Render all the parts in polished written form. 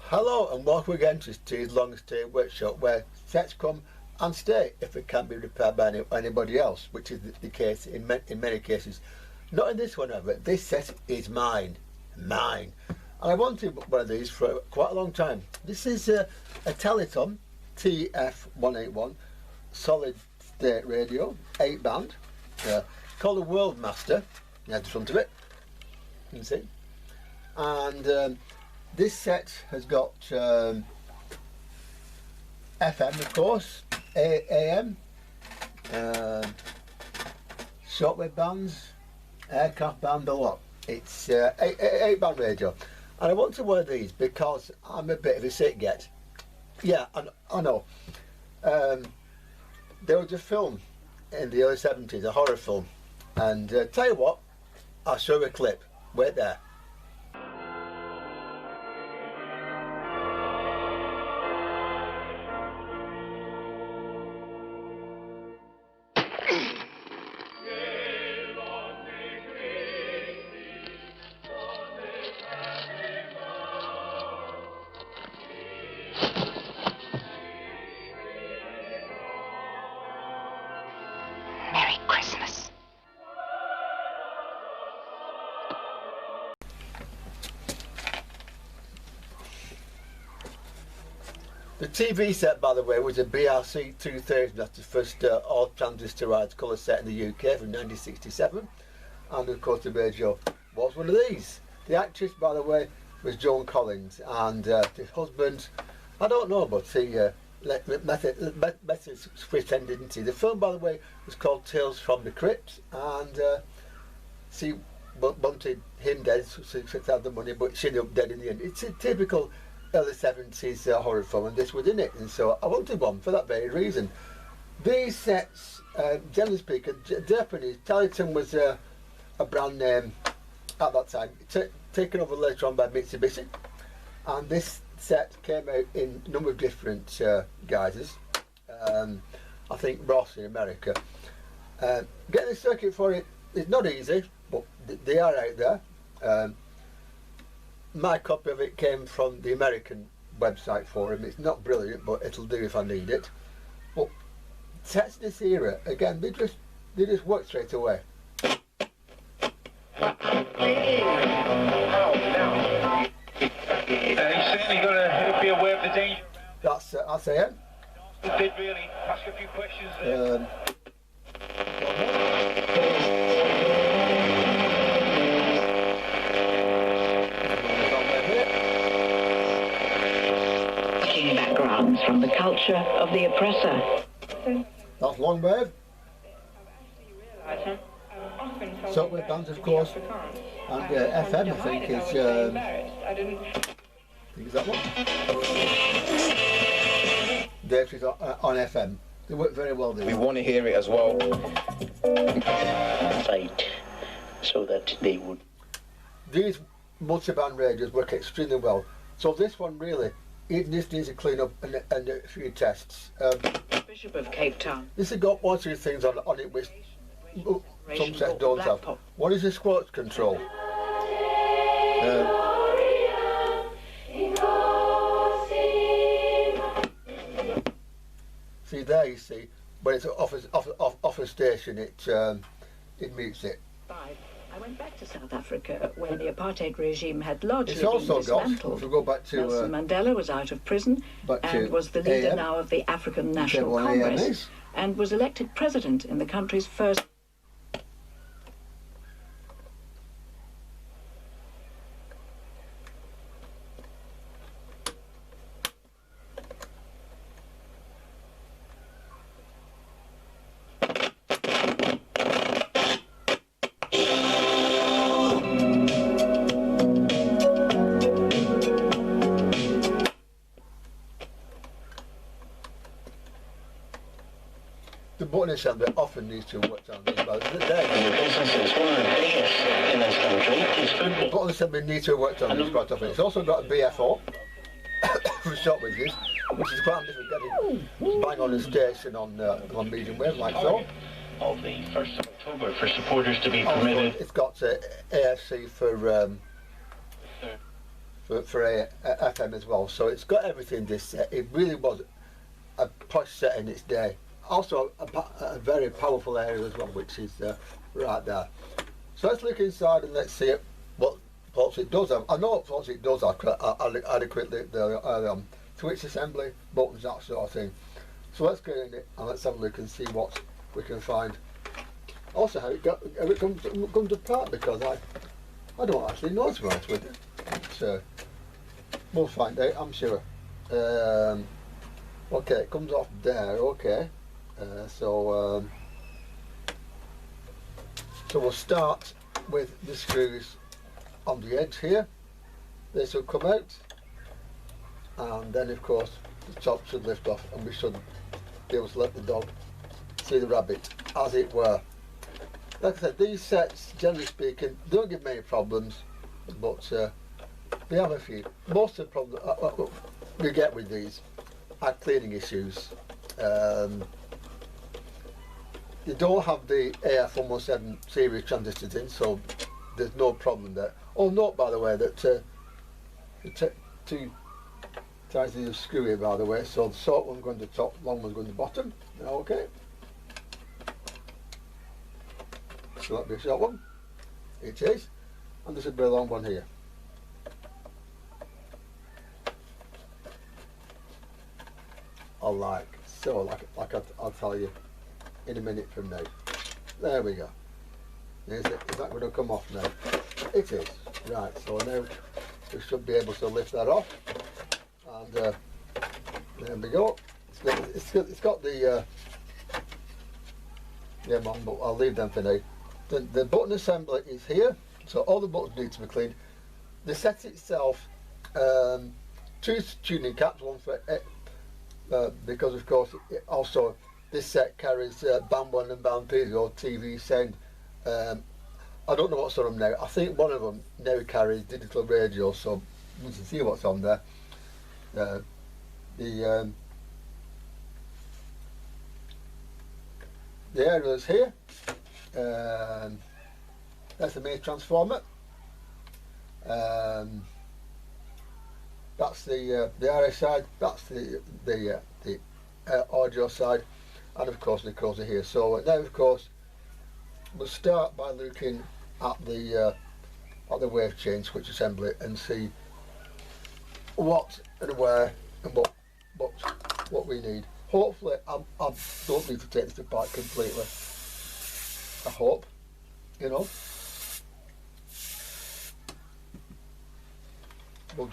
Hello and welcome again to T's Long Stay Workshop, where sets come and stay if it can't be repaired by anybody else, which is the case in many cases. Not in this one, however. This set is mine. And I wanted one of these for quite a long time. This is a Teleton TF181 solid state radio, 8-band, called the World Master. There's the front of it, you can see. And this set has got FM, of course, AM, shortwave bands, aircraft band, a lot. It's 8-band radio, and I wanted one of these because I'm a bit of a sick get. Yeah, I know. There was a film in the early 70s, a horror film, and tell you what, I'll show you a clip. Wait there. Merry Christmas. The TV set, by the way, was a BRC 2000. That's the first all transistorized colour set in the UK from 1967. And of course the radio was one of these. The actress, by the way, was Joan Collins, and the husband, I don't know, but he met his switch end, didn't he? The film, by the way, was called Tales from the Crypt, and she wanted him dead so she could have the money, but she ended up dead in the end. It's a typical early 70s horror film, and this was in it, and so I wanted one for that very reason. These sets, generally speaking, Japanese, Teleton was a brand name at that time, taken over later on by Mitsubishi, and this set came out in a number of different guises. I think Ross in America. Getting a circuit for it is not easy, but they are out there. My copy of it came from the American website for him. It's not brilliant, but it'll do if I need it. But sets this era, again, they just work straight away. He's certainly got to be aware of the danger. That's AM. Did really ask a few questions there. Taking backgrounds from the culture of the oppressor. That's long wave. Shortwave bands, of course, and FM, I think is that one. Dave is on FM. They work very well there. We want to hear it as well. Fight so that they would. These multi-band radios work extremely well. So this one really, even this needs a clean up and a few tests. Bishop of Cape Town. This has got one or two things on it which some sets don't have. One is the squelch control. See there, you see, when it's off a station, it mutes it. I went back to South Africa when the apartheid regime had largely It's also been got, dismantled. if we go back to Nelson Mandela was out of prison and was the leader now of the African National Congress and was elected president in the country's first. The button assembly often needs to work on these modes. The business is one of the biggest in this country. It's The football. button assembly needs to work on these quite often. It's also got a BFO for short waves, which is quite different. Getting bang on the station on medium wave like so. Of the 1st of October for supporters to be permitted. It's got AFC for for FM as well. So it's got everything, this set. It really was a posh set in its day. Also a very powerful area as well, which is right there. So let's look inside and let's see what faults it does have. I know what faults it does have adequately, the switch assembly, buttons, that sort of thing. So let's get in it and let's have a look and see what we can find. Also how it comes apart, because I don't actually know, to be honest with you. So we'll find out, I'm sure. Okay, it comes off there. Okay, so we'll start with the screws on the edge here. This will come out, and then of course the top should lift off, and we should be able to let the dog see the rabbit, as it were. Like I said, these sets, generally speaking, don't give many problems, but they have a few. Most of the problems we get with these are cleaning issues. They don't have the TF181 series transistors in, so there's no problem there. Oh, note by the way that the two sides of the screw here, by the way, so the short one's going to the top, long one's going to the bottom. Okay. So that'll be a short one. It is. And there should be a long one here. Like I'll tell you in a minute from now. There we go. Is that going to come off now? It is. Right, so now we should be able to lift that off. And there we go. It's got the but I'll leave them for now. The button assembly is here, so all the buttons need to be cleaned. The set itself, two tuning caps, one for because of course also this set carries band 1 and band 3 or TV sound. I don't know what's on them now. I think one of them now carries digital radio, so we can see what's on there. The aerials here. That's the main transformer. That's the RS side. That's the audio side, and of course the controls are here. So now, of course, we'll start by looking at the wave chain switch assembly and see what and where and what we need. Hopefully, I don't need to take this apart completely. I hope, you know. We'll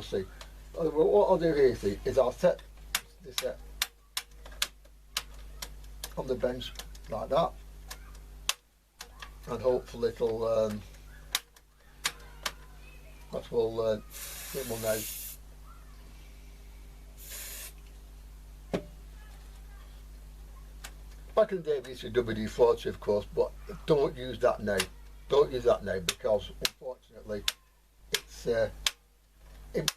see. What I'll do here is I'll set this on the bench like that, and hopefully it will now. Back in the day we used to WD-40, of course, but don't use that now. Don't use that now, because unfortunately it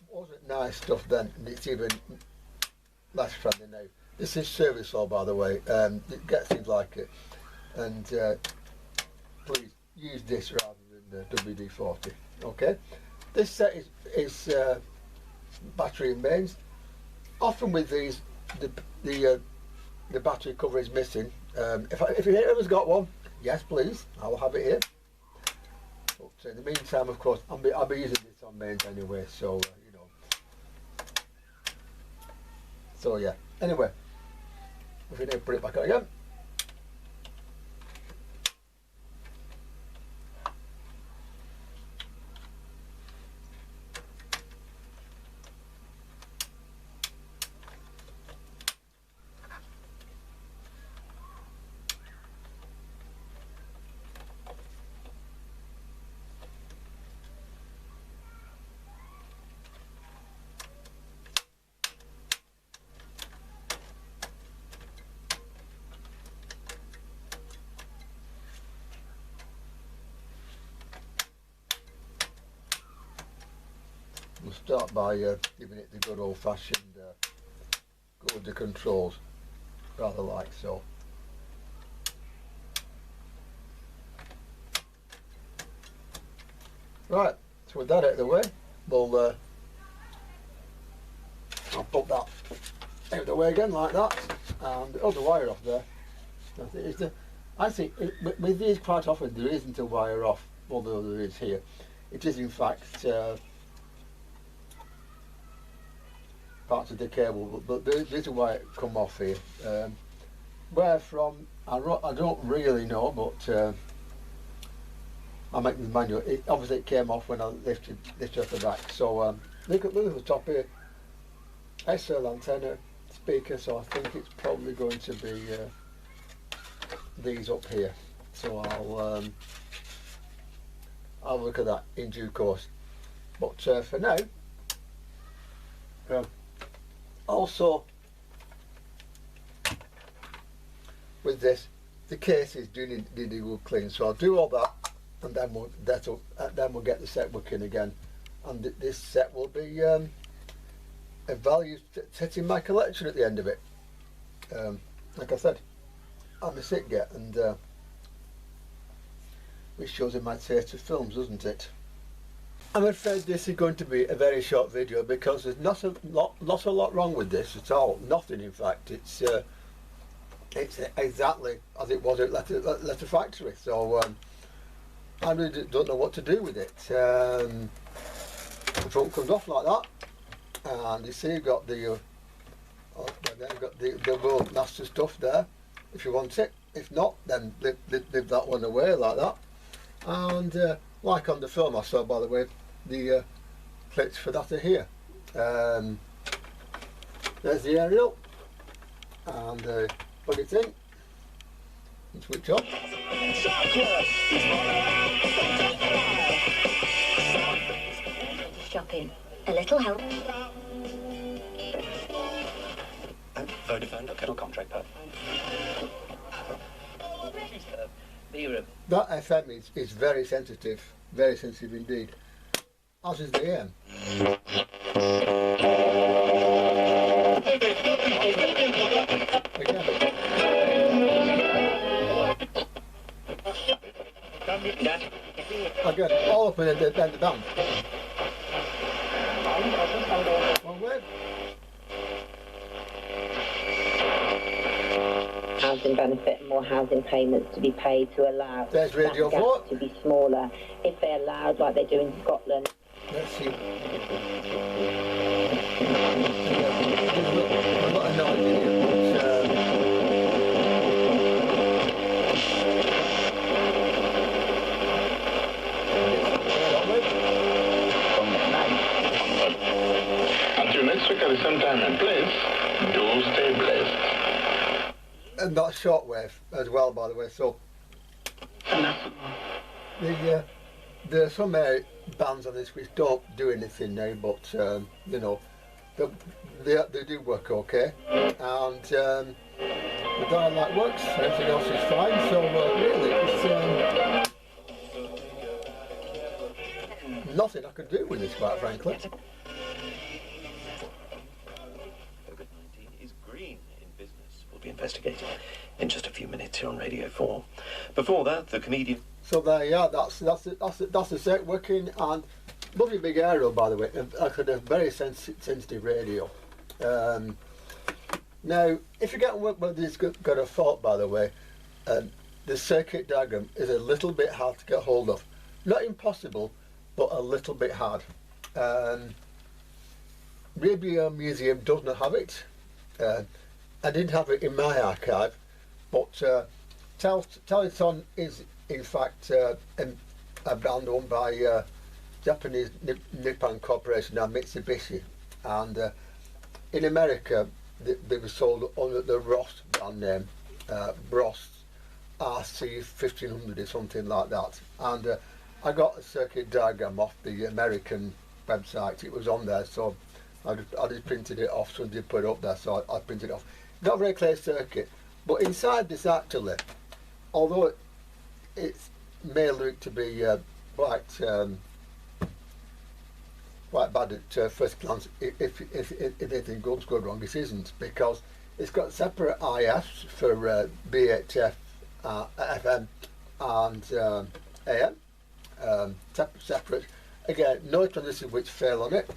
wasn't nice stuff then, and it's even less friendly now. This is service law, by the way. It gets things like it, and please use this rather than WD-40. Okay, this set is battery and mains. Often with these, the battery cover is missing. If anyone's got one, yes please, I will have it here. But in the meantime, of course, I'll be using this on mains anyway, so you know. So yeah, anyway, if we need to put it back on again. We'll start by giving it the good old-fashioned go with the controls, rather like so. Right, so with that out of the way, I'll put that out of the way again like that, and the other wire off there. I think with these quite often there isn't a wire off, although there is here. It is in fact parts of the cable, but there's a wire come off here. Where from, I don't really know, but I make the manual. Obviously it came off when I lifted off the back. So look at the top here, SL antenna, speaker, so I think it's probably going to be these up here. So I'll look at that in due course. But for now, also with this, the cases do need a good clean. So I'll do all that, and then we'll get the set working again, and this set will be a value set in my collection at the end of it. Like I said, I'm a sick get, and which shows in my taste of films, doesn't it? I'm afraid this is going to be a very short video because there's not a lot wrong with this at all. Nothing, in fact. It's exactly as it was at Letter Factory. So I really don't know what to do with it. The front comes off like that, and you see you've got the World Master stuff there if you want it. If not, then leave that one away like that. And like on the film I saw, by the way, the clips for that are here. There's the aerial, and plug it in and switch on. Shopping. A little help. Vodafone, okay, contract per. That FM is very sensitive indeed, as is the AM. Again, all up in the band. One way. Housing benefit and more housing payments to be paid to allow There's Radio that 4 gap to be smaller if they allowed, like they do in Scotland. Let's see. I've got no idea, Until next week at the same time and place, do stay blessed. and that's shortwave as well, by the way. So there are some bands on this which don't do anything now, but you know, they do work okay, and the dial light works. Everything else is fine. So really, it's nothing I could do with this, quite frankly. Be investigated in just a few minutes here on Radio 4. Before that, the comedian. So there you are. That's the set working, and lovely big aerial, by the way. I could have very sensitive radio. Now, if you get one where this got a fault, by the way, the circuit diagram is a little bit hard to get hold of. Not impossible, but a little bit hard. Radio Museum does not have it. I didn't have it in my archive, but Teleton is in fact a brand owned by Japanese Nippon Corporation, now Mitsubishi, and in America they were sold under the Ross brand name, Ross RC 1500 or something like that, and I got a circuit diagram off the American website. It was on there, so I just printed it off. Somebody put it up there, so I printed it off. Not a very clear circuit, but inside this actually, although it may look to be quite bad at first glance, if anything goes wrong, it isn't, because it's got separate IFs for BHF, FM and AM, separate, Again, no transistor which fail on it.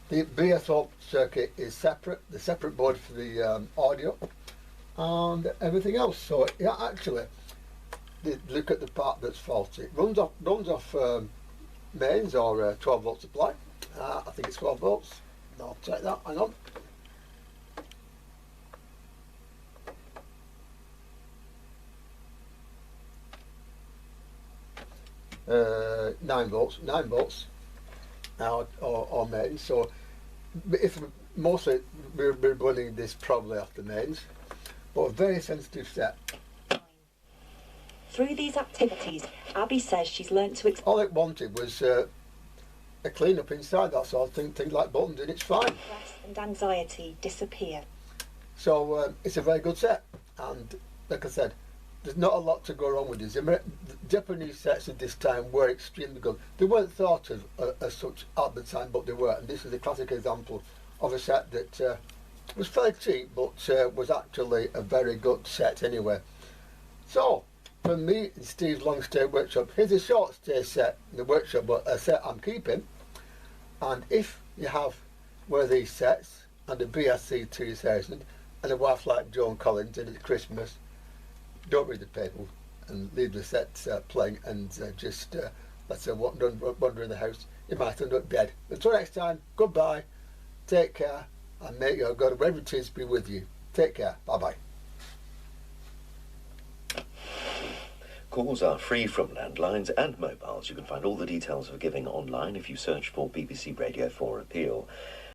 The BS4 circuit is separate, the separate board for the audio and everything else. So yeah, actually, look at the part that's faulty. It runs off mains or 12 volt supply. I think it's 12 volts. I'll check that. Hang on. Nine volts now or mains. So if mostly we're running this probably off the mains, but a very sensitive set. Through these activities, Abby says she's learnt to all it wanted was a clean up inside, that's all. Things like buttons, and it's fine. Stress and anxiety disappear. So it's a very good set, and like I said, there's not a lot to go wrong with these. The Japanese sets at this time were extremely good. They weren't thought of as such at the time, but they were. And this is a classic example of a set that was fairly cheap, but was actually a very good set anyway. So, from me and Steve's Long Stay Workshop, here's a short stay set in the workshop, but a set I'm keeping. And if you have one of these sets and a BSC 2000 and a wife like Joan Collins and it's Christmas, don't read the paper and leave the set playing and just let's say wander in the house. You might end up dead. Until next time, goodbye, take care, and may your God, wherever it is, be with you. Take care, bye bye. Calls are free from landlines and mobiles. You can find all the details of giving online if you search for BBC Radio 4 Appeal.